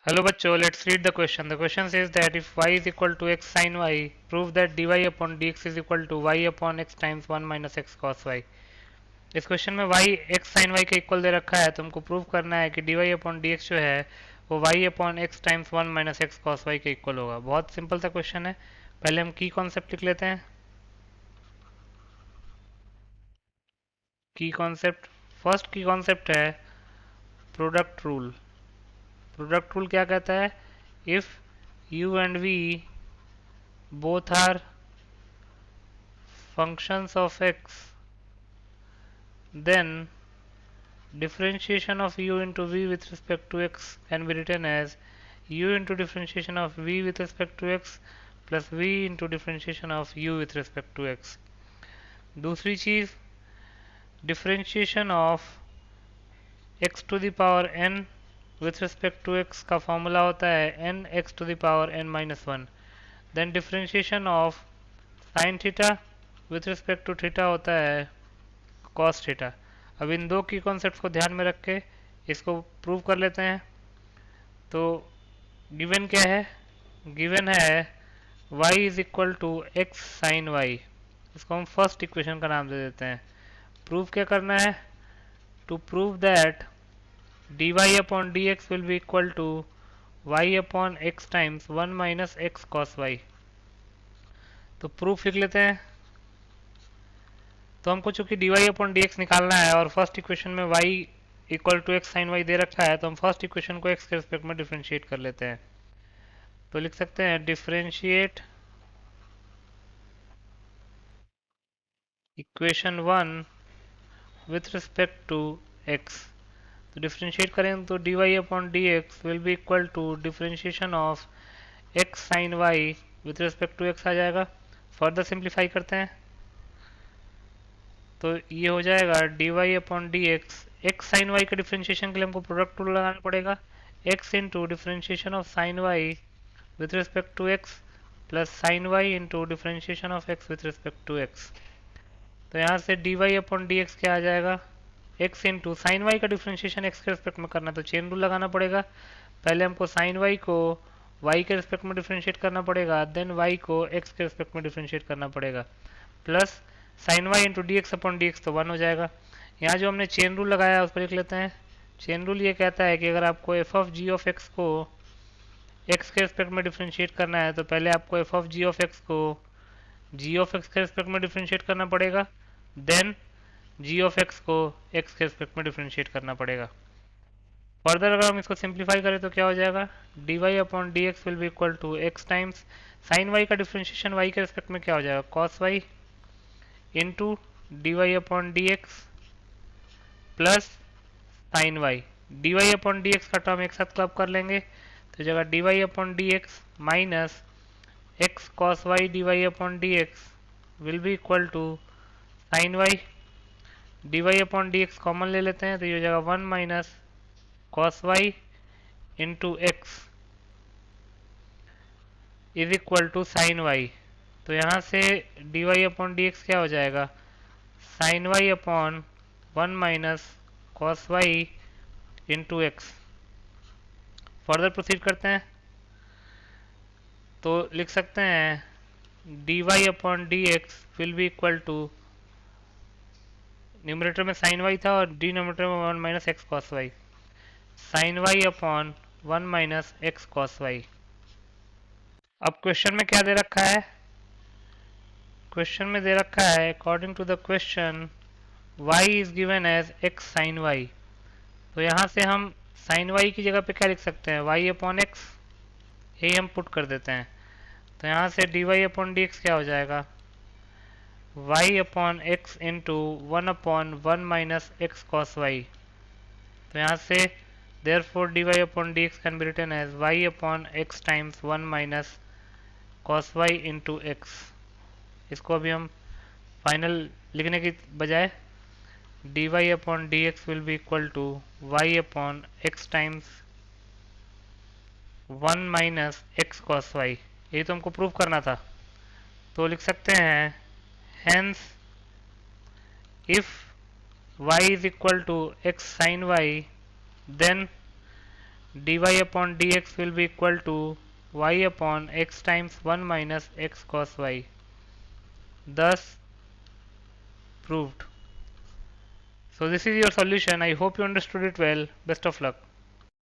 Hello बच्चों, let's read the question. The question says that if y is equal to x sin y, prove that dy upon dx is equal to y upon x times 1 minus x cos y. इस question में y x sin y के equal दे रखा है, तो हमको prove करना है कि dy अपॉन dx जो है वो y upon x times 1 minus x cos y के इक्वल होगा। बहुत सिंपल सा क्वेश्चन है। पहले हम की कॉन्सेप्ट लिख लेते हैं। की कॉन्सेप्ट, फर्स्ट की कॉन्सेप्ट है प्रोडक्ट रूल। प्रोडक्ट रूल क्या कहता है? If u and v both are functions of x, then differentiation of u into v with respect to x can be written as u into differentiation of v with respect to x plus v into differentiation of u with respect to x. दूसरी चीज, differentiation of x to the power n with respect to x का formula होता है n x to the power n minus one. Then differentiation of sine theta with respect to theta होता है cos theta. अब इन दो की concept को ध्यान में रख के इसको प्रूव कर लेते हैं। तो गिवन क्या है? गिवन है y is equal to x sine y. इसको हम फर्स्ट इक्वेशन का नाम दे देते हैं। प्रूव क्या करना है? To prove that dy upon dx will be equal to y upon x times 1 minus x cos y. तो प्रूफ लिख लेते हैं। तो हमको चूंकि dy अपॉन dx निकालना है और फर्स्ट इक्वेशन में y equal to x sine y दे रखा है, तो हम फर्स्ट इक्वेशन को x के रिस्पेक्ट में डिफ्रेंशिएट कर लेते हैं। तो लिख सकते हैं differentiate equation one with respect to x। तो डिफ्रेंशिएट करें तो dy upon dx will be equal to differentiation of x sine y with respect to x आ जाएगा। फर्दर सिंप्लीफाई करते हैं तो ये हो जाएगा dy upon d x sine y के डिफ्रेंशिएशन के लिए हमको प्रोडक्ट रूल लगाना पड़ेगा। x into differentiation of sine y with respect to x plus sine y into differentiation of x with respect to x। तो यहाँ से dy अपॉन डी एक्स क्या आ जाएगा? x इंटू साइन वाई का differentiation x के respect में करना, तो चेन रूल लगाना पड़ेगा। पहले हमको साइन वाई को y के रिस्पेक्ट में डिफ्रेंशिएट करना पड़ेगा, देन y को x के रिस्पेक्ट में डिफ्रेंशिएट करना पड़ेगा, plus sine y into d x upon d x, तो वन हो जाएगा। यहाँ जो हमने चेन रूल लगाया है उस पर लिख लेते हैं। चेन रूल ये कहता है कि अगर आपको f of g of x को एक्स के रिस्पेक्ट में डिफ्रेंशिएट करना है, तो पहले आपको f of g of x को जी ऑफ एक्स के रिस्पेक्ट में डिफ्रेंशिएट करना पड़ेगा, देन जी ऑफ एक्स को एक्स के रिस्पेक्ट में डिफ्रेंशिएट करना पड़ेगा। फर्दर अगर हम इसको सिंप्लीफाई करें तो क्या हो जाएगा? D y upon d x will be equal to x times sine y का डिफ्रेंशिएशन वाई के रिस्पेक्ट में क्या हो जाएगा? Cos y into d y upon d x plus sine y. D y upon d x का term एक साथ club कर लेंगे तो जगह d y upon d x minus x cos y d y upon d x will be equal to sine y. D y upon d x common ले लेते हैं तो ये हो जाएगा one minus cos y into x is equal to sine y. तो यहाँ से d y upon d x क्या हो जाएगा? Sine y upon one minus cos y into x. Further proceed करते हैं तो लिख सकते हैं d y upon d x will be equal to, numerator में साइन वाई था और डिनोमिनेटर में one minus x cos y, sine y upon one minus x cos y. अब क्वेश्चन में क्या दे रखा है? क्वेश्चन में दे रखा है according to the question y is given as x sine y। तो यहाँ से हम साइन y की जगह पे क्या लिख सकते हैं? y अपॉन एक्स, यही हम पुट कर देते हैं। तो यहाँ से d y upon d x क्या हो जाएगा? y upon x into one upon one minus x cos y. तो यहाँ से therefore d y upon d x can be written as y upon x times one minus cos y into x. इसको अभी हम final लिखने की बजाय d y upon d x will be equal to y upon x times one minus x cos Y, यही तो हमको prove करना था। तो लिख सकते हैं hence if y is equal to x sine y, then dy upon dx will be equal to y upon x times 1 minus x cos y. Thus proved. So this is your solution. I hope you understood it well. Best of luck.